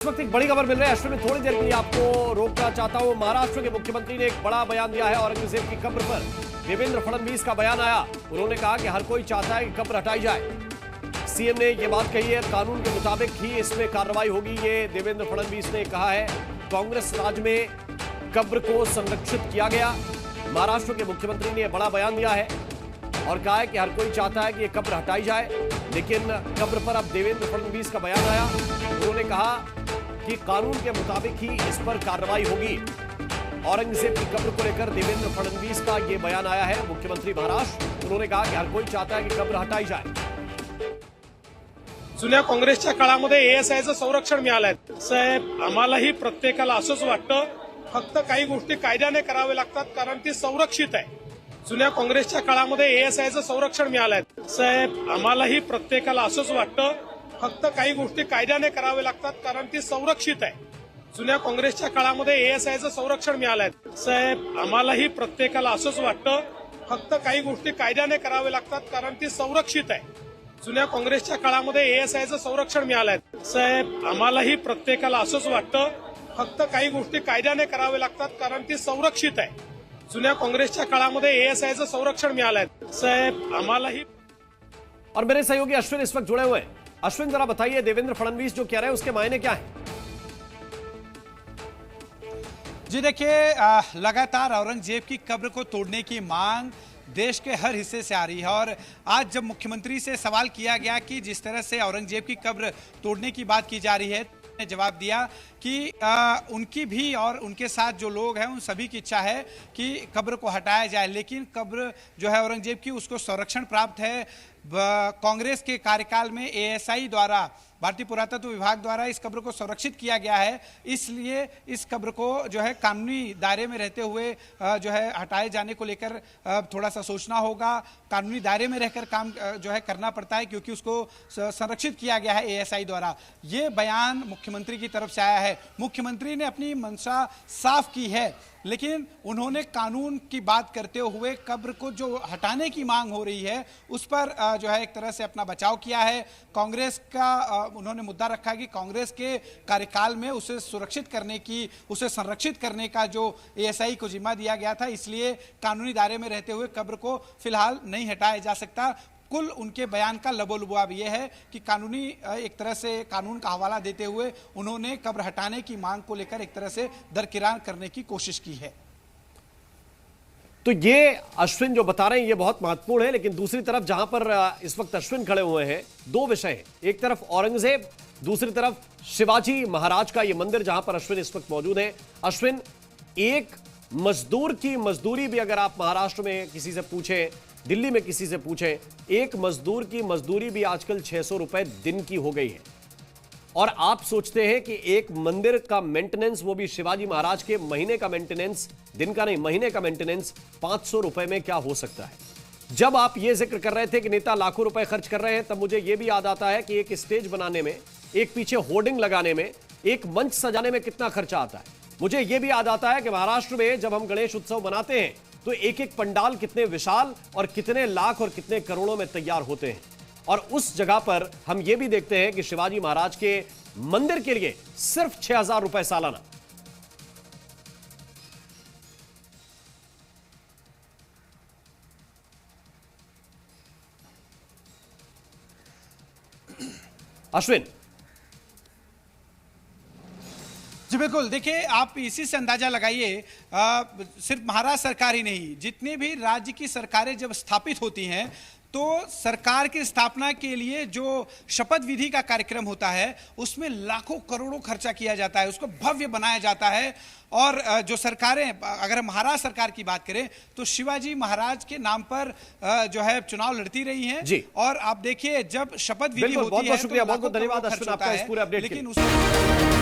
इस वक्त एक बड़ी खबर मिल रही है। अश्विन में थोड़ी देर के लिए आपको रोकना चाहता हूं। महाराष्ट्र के मुख्यमंत्री ने एक बड़ा बयान दिया है। औरंगजेब की कब्र पर देवेंद्र फडणवीस का बयान आया। उन्होंने कहा कि हर कोई चाहता है कि कब्र हटाई जाए। सीएम ने यह बात कही है, कानून के मुताबिक ही इसमें कार्रवाई होगी, ये देवेंद्र फडणवीस ने कहा है। कांग्रेस राज में कब्र को संरक्षित किया गया। महाराष्ट्र के मुख्यमंत्री ने यह बड़ा बयान दिया है और कहा है कि हर कोई चाहता है कि यह कब्र हटाई जाए, लेकिन कब्र पर अब देवेंद्र फडणवीस का बयान आया। उन्होंने कहा कि कानून के मुताबिक ही इस पर कार्रवाई होगी। औरंगजेब की कब्र को लेकर देवेंद्र फडणवीस का यह बयान आया है। मुख्यमंत्री महाराष्ट्र, उन्होंने कहा कि हर कोई चाहता है कि कब्र हटाई जाए। जुन्या काँग्रेसच्या काळामध्ये एएसआयचं संरक्षण मिळालंय। साहेब, आम्हालाही प्रत्येकाला असंच वाटतं, फक्त काही गोष्टी कायद्याने करावे लागतात कारण ती संरक्षित आहे। जुन्या काँग्रेसच्या काळामध्ये एएसआयचं संरक्षण मिळालंय। साहेब, आम्हालाही प्रत्येकाला असंच वाटतं, फक्त काही गोष्टी कायद्याने करावे लागतात कारण ती संरक्षित आहे। जुन्या काँग्रेसच्या काळामध्ये एएसआयचं संरक्षण मिळालंय। साहेब, आम्हालाही प्रत्येकाला असंच वाटतं, फक्त काही गोष्टी कायद्याने करावे लागतात कारण ती संरक्षित आहे। जुन्या काँग्रेसच्या काळामध्ये एएसआयचं संरक्षण मिळालंय। साहेब, आम्हालाही प्रत्येकाला असंच वाटतं, फक्त काही गोष्टी कायद्याने करावे लागतात कारण ती संरक्षित आहे। जुन्या काँग्रेसच्या काळामध्ये एएसआयचं संरक्षण मिळालंय। साहेब, आम्हालाही। और मेरे सहयोगी अश्विन इस वक्त जुड़े हुए हैं। अश्विन, जरा बताइए, देवेंद्र फडणवीस जो कह रहे हैं उसके मायने क्या है? जी देखिए, लगातार औरंगजेब की कब्र को तोड़ने की मांग देश के हर हिस्से से आ रही है और आज जब मुख्यमंत्री से सवाल किया गया कि जिस तरह से औरंगजेब की कब्र तोड़ने की बात की जा रही है, ने जवाब दिया कि उनकी भी और उनके साथ जो लोग हैं उन सभी की इच्छा है कि कब्र को हटाया जाए, लेकिन कब्र जो है औरंगजेब की उसको संरक्षण प्राप्त है। कांग्रेस के कार्यकाल में एएसआई द्वारा, भारतीय पुरातत्व विभाग द्वारा इस कब्र को संरक्षित किया गया है, इसलिए इस कब्र को जो है कानूनी दायरे में रहते हुए जो है हटाए जाने को लेकर थोड़ा सा सोचना होगा। कानूनी दायरे में रहकर काम जो है करना पड़ता है क्योंकि उसको संरक्षित किया गया है एएसआई द्वारा। ये बयान मुख्यमंत्री की तरफ से आया है। मुख्यमंत्री ने अपनी मंशा साफ की है, लेकिन उन्होंने कानून की बात करते हुए कब्र को जो हटाने की मांग हो रही है उस पर जो है एक तरह से अपना बचाव किया है। कांग्रेस का उन्होंने मुद्दा रखा कि कांग्रेस के कार्यकाल में उसे सुरक्षित करने की, उसे संरक्षित करने का जो एएसआई को जिम्मा दिया गया था, इसलिए कानूनी दायरे में रहते हुए कब्र को फिलहाल नहीं हटाया जा सकता। कुल उनके बयान का लबोलुबाब यह है कि कानूनी एक तरह से कानून का हवाला देते हुए उन्होंने कब्र हटाने की मांग को लेकर एक तरह से दरकिनार करने की कोशिश की है। तो ये अश्विन जो बता रहे हैं ये बहुत महत्वपूर्ण है, लेकिन दूसरी तरफ जहां पर इस वक्त अश्विन खड़े हुए हैं, दो विषय हैं। एक तरफ औरंगजेब, दूसरी तरफ शिवाजी महाराज का ये मंदिर जहां पर अश्विन इस वक्त मौजूद है। अश्विन, एक मजदूर की मजदूरी भी अगर आप महाराष्ट्र में किसी से पूछें, दिल्ली में किसी से पूछें, एक मजदूर की मजदूरी भी आजकल 600 रुपए दिन की हो गई है। और आप सोचते हैं कि एक मंदिर का मेंटेनेंस, वो भी शिवाजी महाराज के महीने का मेंटेनेंस, दिन का नहीं महीने का मेंटेनेंस 500 रुपए में क्या हो सकता है? जब आप ये जिक्र कर रहे थे कि नेता लाखों रुपए खर्च कर रहे हैं, तब मुझे यह भी याद आता है कि एक स्टेज बनाने में, एक पीछे होर्डिंग लगाने में, एक मंच सजाने में कितना खर्चा आता है। मुझे यह भी याद आता है कि महाराष्ट्र में जब हम गणेश उत्सव मनाते हैं तो एक एक पंडाल कितने विशाल और कितने लाख और कितने करोड़ों में तैयार होते हैं। और उस जगह पर हम यह भी देखते हैं कि शिवाजी महाराज के मंदिर के लिए सिर्फ 6000 रुपए सालाना। अश्विन जी बिल्कुल, देखिए आप इसी से अंदाजा लगाइए, सिर्फ महाराष्ट्र सरकार ही नहीं, जितनी भी राज्य की सरकारें जब स्थापित होती हैं तो सरकार की स्थापना के लिए जो शपथ विधि का कार्यक्रम होता है उसमें लाखों करोड़ों खर्चा किया जाता है, उसको भव्य बनाया जाता है। और जो सरकारें, अगर महाराष्ट्र सरकार की बात करें तो शिवाजी महाराज के नाम पर जो है चुनाव लड़ती रही हैं जी। और आप देखिए जब शपथ विधि होती है, बहुत शुक्रिया, बहुत बहुत धन्यवाद अश्विन आपका इस पूरे अपडेट के लिए। लेकिन